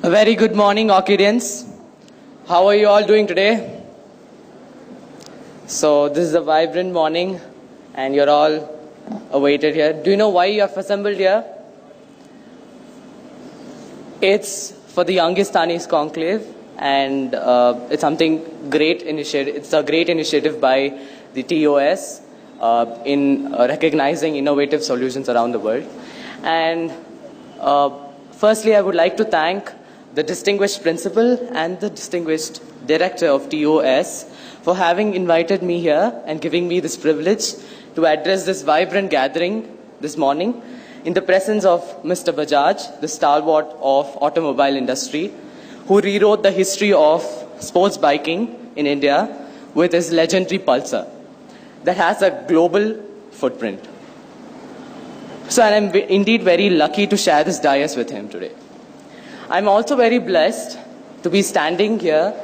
A very good morning, Orchidians. How are you all doing today? So this is a vibrant morning and you're all awaited here. Do you know why you have assembled here? It's for the Youngestanis Conclave, and it's something great initiative. It's a great initiative by the TOS in recognizing innovative solutions around the world. And firstly, I would like to thank the distinguished principal and the distinguished director of TOS for having invited me here and giving me this privilege to address this vibrant gathering this morning in the presence of Mr. Bajaj, the stalwart of automobile industry, who rewrote the history of sports biking in India with his legendary Pulsar that has a global footprint. So I'm indeed very lucky to share this dais with him today. I'm also very blessed to be standing here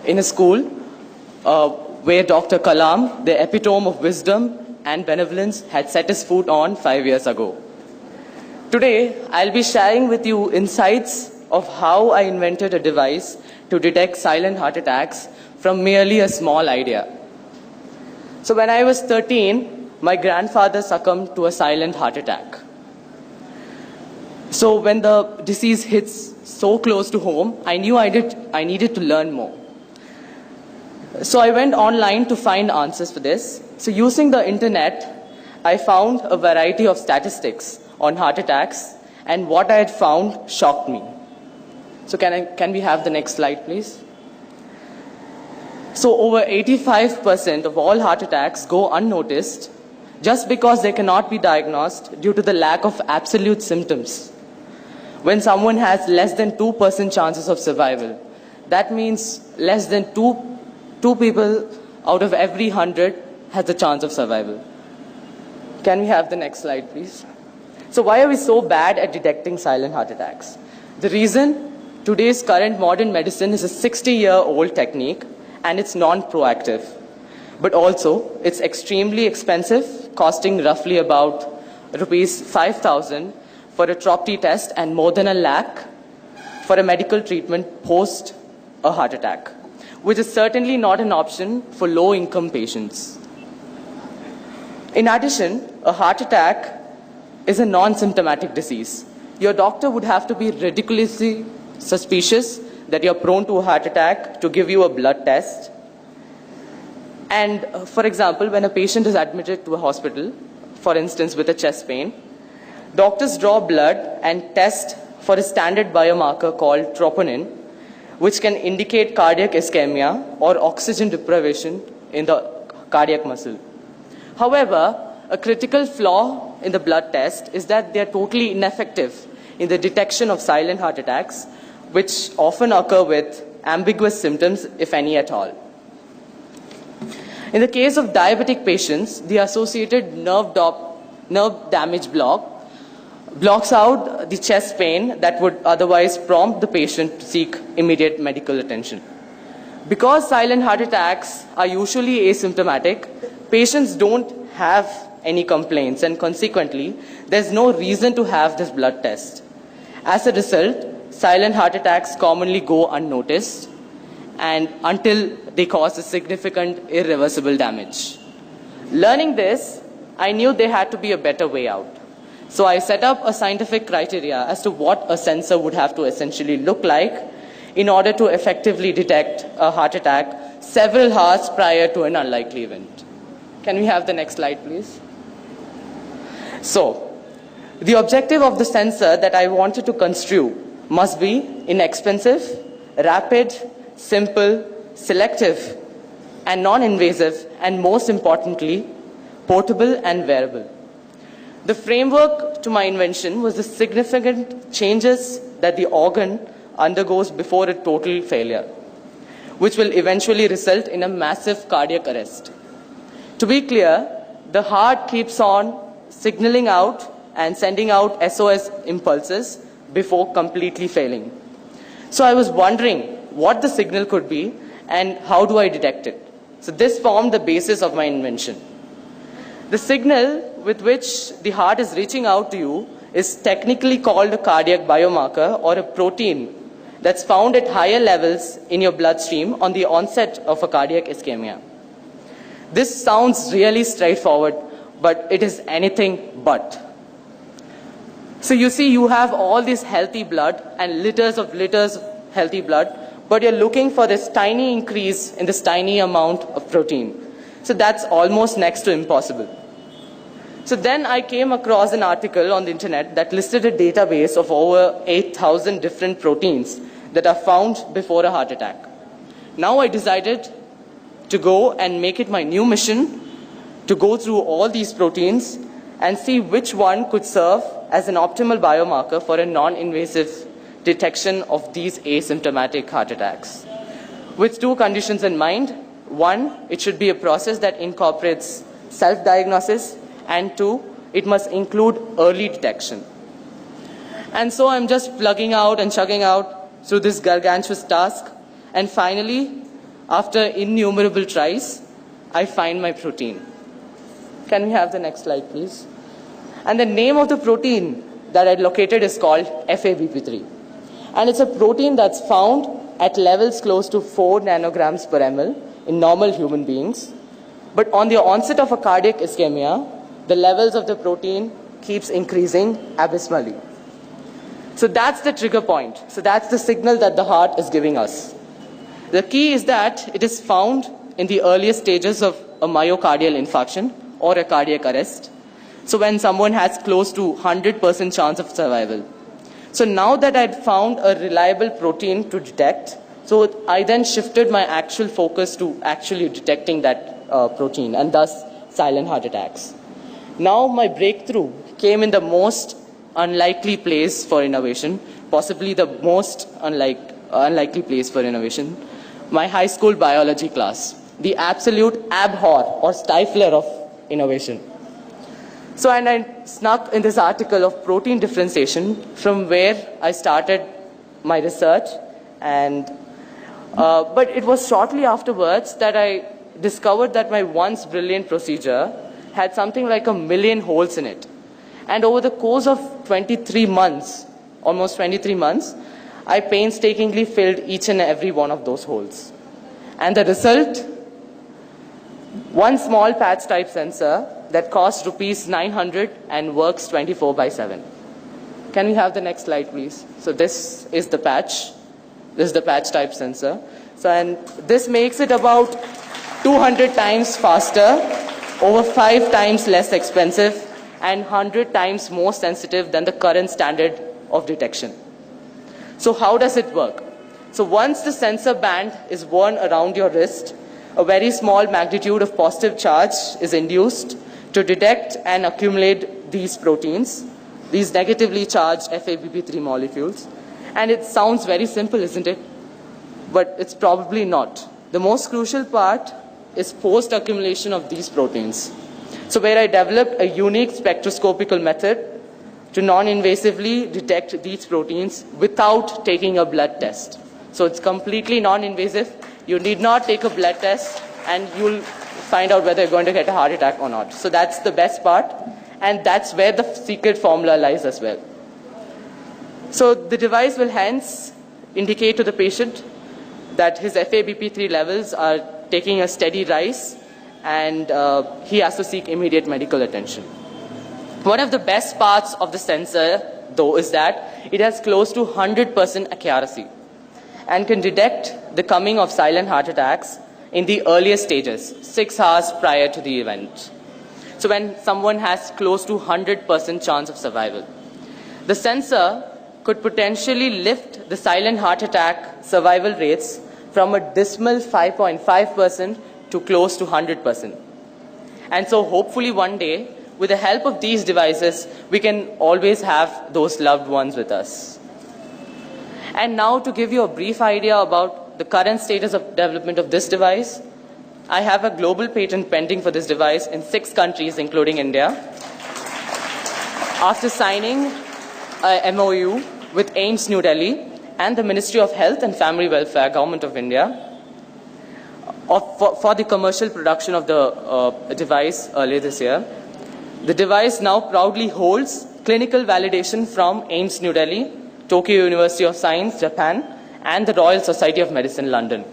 in a school where Dr. Kalam, the epitome of wisdom and benevolence, had set his foot on 5 years ago. Today, I'll be sharing with you insights of how I invented a device to detect silent heart attacks from merely a small idea. So when I was 13, my grandfather succumbed to a silent heart attack. So when the disease hits so close to home, I knew I needed to learn more. So I went online to find answers for this. So using the internet, I found a variety of statistics on heart attacks, and what I had found shocked me. So can we have the next slide, please? So over 85% of all heart attacks go unnoticed just because they cannot be diagnosed due to the lack of absolute symptoms. When someone has less than 2% chances of survival, that means less than two people out of every 100 has a chance of survival. Can we have the next slide, please? So why are we so bad at detecting silent heart attacks? The reason: today's current modern medicine is a 60-year-old technique and it's non-proactive. But also, it's extremely expensive, costing roughly about rupees 5,000 for a TROP-T test and more than ₹1 lakh for a medical treatment post a heart attack, which is certainly not an option for low-income patients. In addition, a heart attack is a non-symptomatic disease. Your doctor would have to be ridiculously suspicious that you're prone to a heart attack to give you a blood test. And for example, when a patient is admitted to a hospital, for instance with a chest pain, doctors draw blood and test for a standard biomarker called troponin, which can indicate cardiac ischemia or oxygen deprivation in the cardiac muscle. However, a critical flaw in the blood test is that they are totally ineffective in the detection of silent heart attacks, which often occur with ambiguous symptoms, if any at all. In the case of diabetic patients, the associated nerve damage blocks out the chest pain that would otherwise prompt the patient to seek immediate medical attention. Because silent heart attacks are usually asymptomatic, patients don't have any complaints, and consequently, there's no reason to have this blood test. As a result, silent heart attacks commonly go unnoticed and until they cause a significant irreversible damage. Learning this, I knew there had to be a better way out. So I set up a scientific criteria as to what a sensor would have to essentially look like in order to effectively detect a heart attack several hours prior to an unlikely event. Can we have the next slide, please? So, the objective of the sensor that I wanted to construe must be inexpensive, rapid, simple, selective, and non-invasive, and most importantly, portable and wearable. The framework to my invention was the significant changes that the organ undergoes before a total failure, which will eventually result in a massive cardiac arrest. To be clear, the heart keeps on signaling out and sending out SOS impulses before completely failing. So I was wondering what the signal could be and how do I detect it. So this formed the basis of my invention. The signal with which the heart is reaching out to you is technically called a cardiac biomarker or a protein that's found at higher levels in your bloodstream on the onset of a cardiac ischemia. This sounds really straightforward, but it is anything but. So you see, you have all this healthy blood and liters of healthy blood, but you're looking for this tiny increase in this tiny amount of protein. So that's almost next to impossible. So then I came across an article on the internet that listed a database of over 8,000 different proteins that are found before a heart attack. Now I decided to go and make it my new mission to go through all these proteins and see which one could serve as an optimal biomarker for a non-invasive detection of these asymptomatic heart attacks. With two conditions in mind. One, it should be a process that incorporates self-diagnosis, and two, it must include early detection. And so I'm just plugging out and chugging out through this gargantuous task, and finally, after innumerable tries, I find my protein. Can we have the next slide, please? And the name of the protein that I located is called FABP3. And it's a protein that's found at levels close to 4 nanograms per ml in normal human beings. But on the onset of a cardiac ischemia, the levels of the protein keeps increasing abysmally. So that's the trigger point. So that's the signal that the heart is giving us. The key is that it is found in the earliest stages of a myocardial infarction or a cardiac arrest. So when someone has close to 100% chance of survival. So now that I'd found a reliable protein to detect, so I then shifted my actual focus to actually detecting that protein, and thus silent heart attacks. Now my breakthrough came in the most unlikely place for innovation, possibly the most unlikely place for innovation, my high school biology class, the absolute abhor or stifler of innovation. So, and I snuck in this article of protein differentiation from where I started my research, and but it was shortly afterwards that I discovered that my once brilliant procedure had something like 1 million holes in it. And over the course of 23 months, almost 23 months, I painstakingly filled each and every one of those holes. And the result? One small patch type sensor that costs rupees 900 and works 24/7. Can we have the next slide, please? So this is the patch. This is the patch type sensor. So, and this makes it about 200 times faster, over 5 times less expensive, and 100 times more sensitive than the current standard of detection. So how does it work? So once the sensor band is worn around your wrist, a very small magnitude of positive charge is induced to detect and accumulate these proteins, these negatively charged FABP3 molecules. And it sounds very simple, isn't it? But it's probably not. The most crucial part is post-accumulation of these proteins. So where I developed a unique spectroscopical method to non-invasively detect these proteins without taking a blood test. So it's completely non-invasive. You need not take a blood test, and you'll find out whether you're going to get a heart attack or not. So that's the best part, and that's where the secret formula lies as well. So the device will hence indicate to the patient that his FABP3 levels are taking a steady rise, and he has to seek immediate medical attention. One of the best parts of the sensor, though, is that it has close to 100% accuracy and can detect the coming of silent heart attacks in the earliest stages, 6 hours prior to the event. So when someone has close to 100% chance of survival. The sensor could potentially lift the silent heart attack survival rates from a dismal 5.5% to close to 100%. And so hopefully one day, with the help of these devices, we can always have those loved ones with us. And now to give you a brief idea about the current status of development of this device, I have a global patent pending for this device in 6 countries, including India. After signing a MOU with AIIMS New Delhi and the Ministry of Health and Family Welfare, Government of India, for the commercial production of the device earlier this year. The device now proudly holds clinical validation from AIIMS New Delhi, Tokyo University of Science, Japan, and the Royal Society of Medicine, London.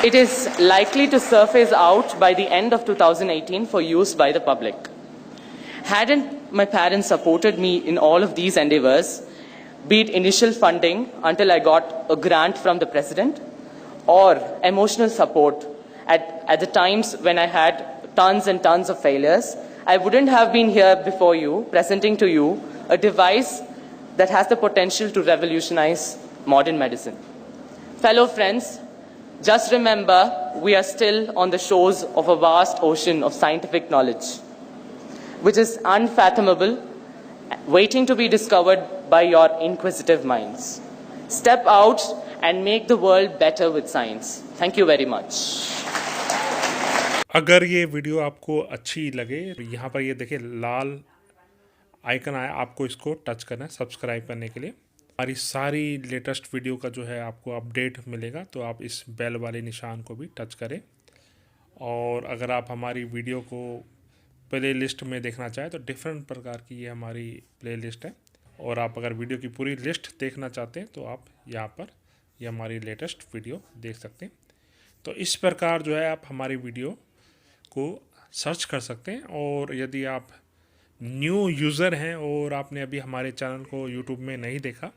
It is likely to surface out by the end of 2018 for use by the public. Hadn't my parents supported me in all of these endeavors, be it initial funding until I got a grant from the president, or emotional support at the times when I had tons and tons of failures, I wouldn't have been here before you, presenting to you a device that has the potential to revolutionize modern medicine. Fellow friends, just remember, we are still on the shores of a vast ocean of scientific knowledge, which is unfathomable, waiting to be discovered by your inquisitive minds. Step out and make the world better with science. Thank you very much. अगर ये video आपको अच्छी लगे तो यहाँ पर ये देखिए लाल आइकन आया, आपको इसको टच करना है सब्सक्राइब करने के लिए। हमारी सारी लेटेस्ट वीडियो का जो है आपको अपडेट मिलेगा, तो आप इस बेल वाले निशान को भी टच करें। और अगर आप हमारी वीडियो को प्ले लिस्ट में देखना चाहें तो डिफरेंट प्रकार की ये हमारी प्ले लिस्ट है, और आप अगर वीडियो की पूरी लिस्ट देखना चाहते हैं तो आप यहाँ पर ये हमारी लेटेस्ट वीडियो देख सकते हैं। तो इस प्रकार जो है आप हमारी वीडियो को सर्च कर सकते हैं। और यदि आप न्यू यूज़र हैं और आपने अभी हमारे चैनल को यूट्यूब में नहीं देखा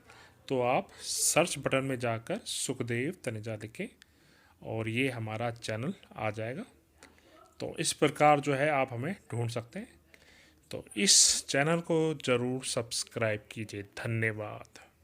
तो आप सर्च बटन में जाकर सुखदेव तनेजा लिखें और ये हमारा चैनल आ जाएगा। तो इस प्रकार जो है आप हमें ढूंढ सकते हैं। तो इस चैनल को ज़रूर सब्सक्राइब कीजिए। धन्यवाद।